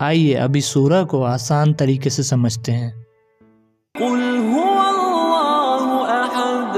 آئیے اب اس سورہ کو آسان طریقے سے سمجھتے ہیں۔ قل هو اللہ احد،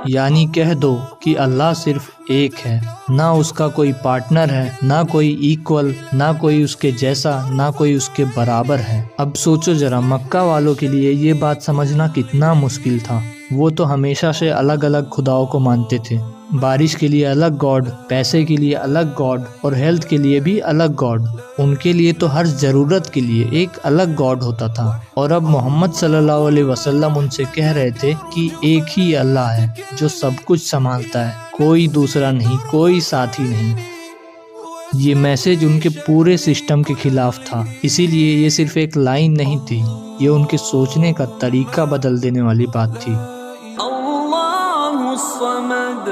یعنی کہہ دو کہ اللہ صرف ایک ہے، نہ اس کا کوئی پارٹنر ہے، نہ کوئی ایکول، نہ کوئی اس کے جیسا، نہ کوئی اس کے برابر ہے۔ اب سوچو ذرا، مکہ والوں کے لیے یہ بات سمجھنا کتنا مشکل تھا۔ وہ تو ہمیشہ سے الگ الگ خداؤں کو مانتے تھے، بارش کے لیے الگ گاڈ، پیسے کے لیے الگ گاڈ، اور ہیلتھ کے لیے بھی الگ گاڈ۔ ان کے لیے تو ہر ضرورت کے لیے ایک الگ گاڈ ہوتا تھا، اور اب محمد صلی اللہ علیہ وسلم ان سے کہہ رہے تھے کہ ایک ہی اللہ ہے جو سب کچھ سنبھالتا ہے، کوئی دوسرا نہیں، کوئی ساتھی نہیں۔ یہ میسج ان کے پورے سسٹم کے خلاف تھا، اسی لیے یہ صرف ایک لائن نہیں تھی، یہ ان کے سوچنے کا طریقہ بدل دینے والی بات تھی۔ اللہ الصمد،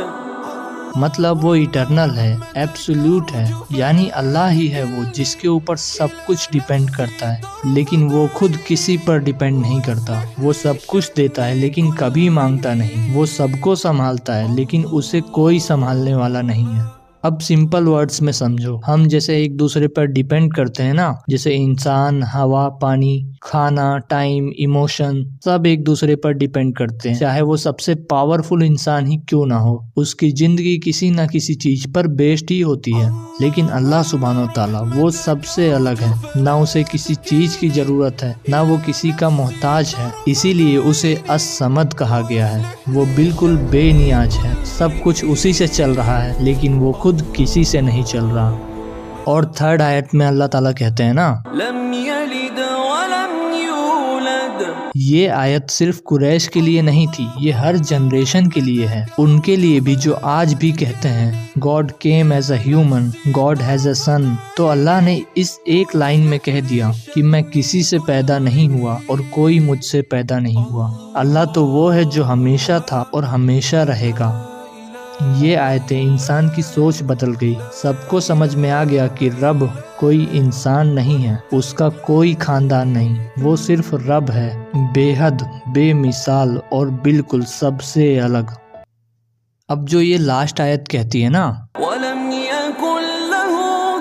مطلب وہ ایٹرنل ہے، ایبسولوٹ ہے، یعنی اللہ ہی ہے وہ جس کے اوپر سب کچھ ڈیپینڈ کرتا ہے، لیکن وہ خود کسی پر ڈیپینڈ نہیں کرتا۔ وہ سب کچھ دیتا ہے لیکن کبھی مانگتا نہیں، وہ سب کو سنبھالتا ہے لیکن اسے کوئی سنبھالنے والا نہیں ہے۔ اب سمپل ورڈز میں سمجھو، ہم جیسے ایک دوسرے پر ڈیپینڈ کرتے ہیں نا، جیسے انسان، ہوا، پانی، کھانا، ٹائم، ایموشن، سب ایک دوسرے پر ڈیپینڈ کرتے ہیں، چاہے وہ سب سے پاورفل انسان ہی کیوں نہ ہو، اس کی زندگی کسی نہ کسی چیز پر بیسڈ ہی ہوتی ہے۔ لیکن اللہ سبحانہ و تعالیٰ وہ سب سے الگ ہے، نہ اسے کسی چیز کی ضرورت ہے، نہ وہ کسی کا محتاج ہے، اسی لیے اسے الصمد کہا گیا ہے۔ وہ بالکل بے نیاز ہے، سب کچھ اسی سے چل رہا ہے لیکن وہ خود کسی سے نہیں چل رہا۔ اور تھرڈ آیت میں اللہ تعالیٰ کہتے ہیں نا، لم یلد ولم یولد، یہ آیت صرف قریش کے لیے نہیں تھی، یہ ہر جنریشن کے لیے ہے، ان کے لیے بھی جو آج بھی کہتے ہیں God came as a human, God has a son. تو اللہ نے اس ایک لائن میں کہہ دیا کہ میں کسی سے پیدا نہیں ہوا اور کوئی مجھ سے پیدا نہیں ہوا۔ اللہ تو وہ ہے جو ہمیشہ تھا اور ہمیشہ رہے گا۔ یہ آیتیں انسان کی سوچ بدل گئی، سب کو سمجھ میں آ گیا کہ رب کوئی انسان نہیں ہے، اس کا کوئی خاندان نہیں، وہ صرف رب ہے، بے حد، بے مثال اور بالکل سب سے الگ۔ اب جو یہ لاسٹ آیت کہتی ہے نا، ولم یکن لہ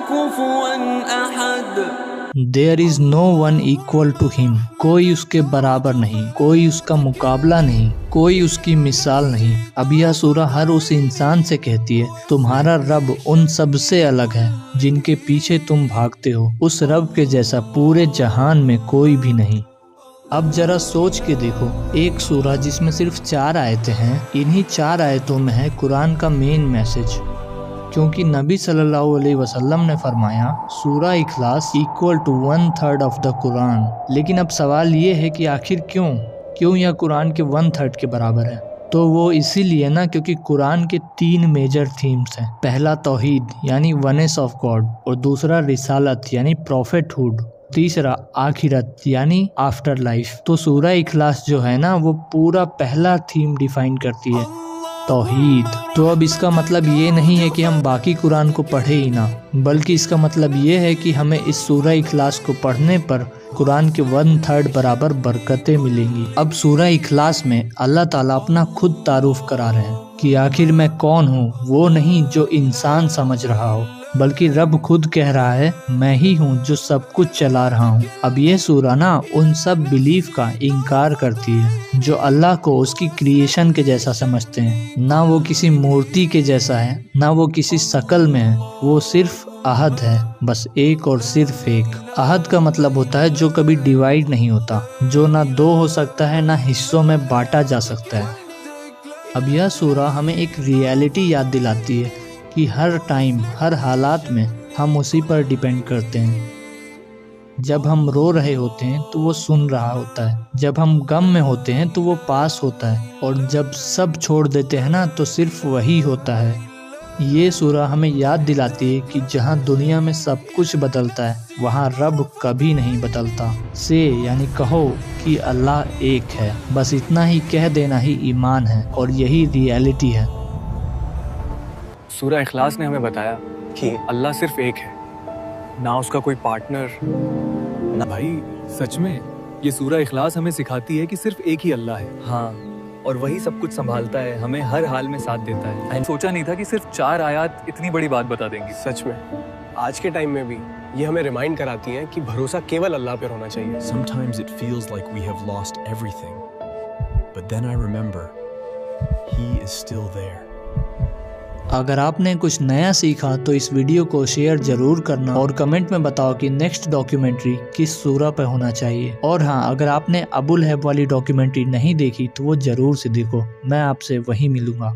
کفوا احد، There is no one equal to him، کوئی اس کے برابر نہیں، کوئی اس کا مقابلہ نہیں، کوئی اس کی مثال نہیں۔ اب یہ سورہ ہر اس انسان سے کہتی ہے تمہارا رب ان سب سے الگ ہے جن کے پیچھے تم بھاگتے ہو، اس رب کے جیسا پورے جہان میں کوئی بھی نہیں۔ اب ذرا سوچ کے دیکھو، ایک سورہ جس میں صرف 4 آیتیں ہیں، انہی 4 آیتوں میں ہے قرآن کا مین میسج، کیونکہ نبی صلی اللہ علیہ وسلم نے فرمایا سورہ اخلاص equal to 1/3 آف دا قرآن۔ لیکن اب سوال یہ ہے کہ آخر کیوں یہ قرآن کے 1/3 کے برابر ہے؟ تو وہ اسی لیے نا کیونکہ قرآن کے 3 میجر تھیمز ہیں۔ پہلا توحید یعنی ونس آف گاڈ، اور دوسرا رسالت یعنی پروفیٹ ہوڈ، تیسرا آخرت یعنی آفٹر لائف۔ تو سورہ اخلاص جو ہے نا وہ پورا پہلا تھیم ڈیفائن کرتی ہے، توحید۔ تو اب اس کا مطلب یہ نہیں ہے کہ ہم باقی قرآن کو پڑھے ہی نہ، بلکہ اس کا مطلب یہ ہے کہ ہمیں اس سورہ اخلاص کو پڑھنے پر قرآن کے 1/3 برابر برکتیں ملیں گی۔ اب سورہ اخلاص میں اللہ تعالیٰ اپنا خود تعارف کرا رہے ہیں کہ آخر میں کون ہوں، وہ نہیں جو انسان سمجھ رہا ہو، بلکہ رب خود کہہ رہا ہے میں ہی ہوں جو سب کچھ چلا رہا ہوں۔ اب یہ سورہ نا ان سب بلیف کا انکار کرتی ہے جو اللہ کو اس کی کریشن کے جیسا سمجھتے ہیں، نہ وہ کسی مورتی کے جیسا ہے، نہ وہ کسی شکل میں ہے، وہ صرف احد ہے، بس ایک اور صرف ایک۔ احد کا مطلب ہوتا ہے جو کبھی ڈیوائیڈ نہیں ہوتا، جو نہ 2 ہو سکتا ہے نہ حصوں میں بانٹا جا سکتا ہے۔ اب یہ سورہ ہمیں ایک ریئلٹی یاد دلاتی ہے کہ ہر ٹائم، ہر حالات میں ہم اسی پر ڈیپینڈ کرتے ہیں۔ جب ہم رو رہے ہوتے ہیں تو وہ سن رہا ہوتا ہے، جب ہم غم میں ہوتے ہیں تو وہ پاس ہوتا ہے، اور جب سب چھوڑ دیتے ہیں نا تو صرف وہی ہوتا ہے۔ یہ سورہ ہمیں یاد دلاتی ہے کہ جہاں دنیا میں سب کچھ بدلتا ہے وہاں رب کبھی نہیں بدلتا۔ یعنی کہو کہ اللہ ایک ہے، بس اتنا ہی کہہ دینا ہی ایمان ہے، اور یہی ریئلٹی ہے۔ سورہ اخلاص نے ہمیں بتایا کہ اللہ صرف ایک ہے، نہ اس کا کوئی پارٹنر نہ بھائی، سچ میں یہ سورہ اخلاص ہمیں سکھاتی ہے کہ صرف ایک ہی اللہ ہے۔ ہاں، اور وہی سب کچھ سنبھالتا ہے, ہمیں ہر حال میں ساتھ دیتا ہے. میں سوچا نہیں تھا کہ صرف 4 آیات اتنی بڑی بات بتا دیں گی. سچ میں آج کے ٹائم میں بھی یہ ہمیں ریمائنڈ کراتی ہیں کہ بھروسہ کیول اللہ پر ہونا چاہیے. Sometimes it feels like we have lost everything. But then I remember he is still there. اگر آپ نے کچھ نیا سیکھا تو اس ویڈیو کو شیئر ضرور کرنا اور کمنٹ میں بتاؤ کہ نیکسٹ ڈاکیومنٹری کس سورہ پہ ہونا چاہیے. اور ہاں, اگر آپ نے ابو لہب والی ڈاکیومنٹری نہیں دیکھی تو وہ ضرور سے دیکھو. میں آپ سے وہیں ملوں گا.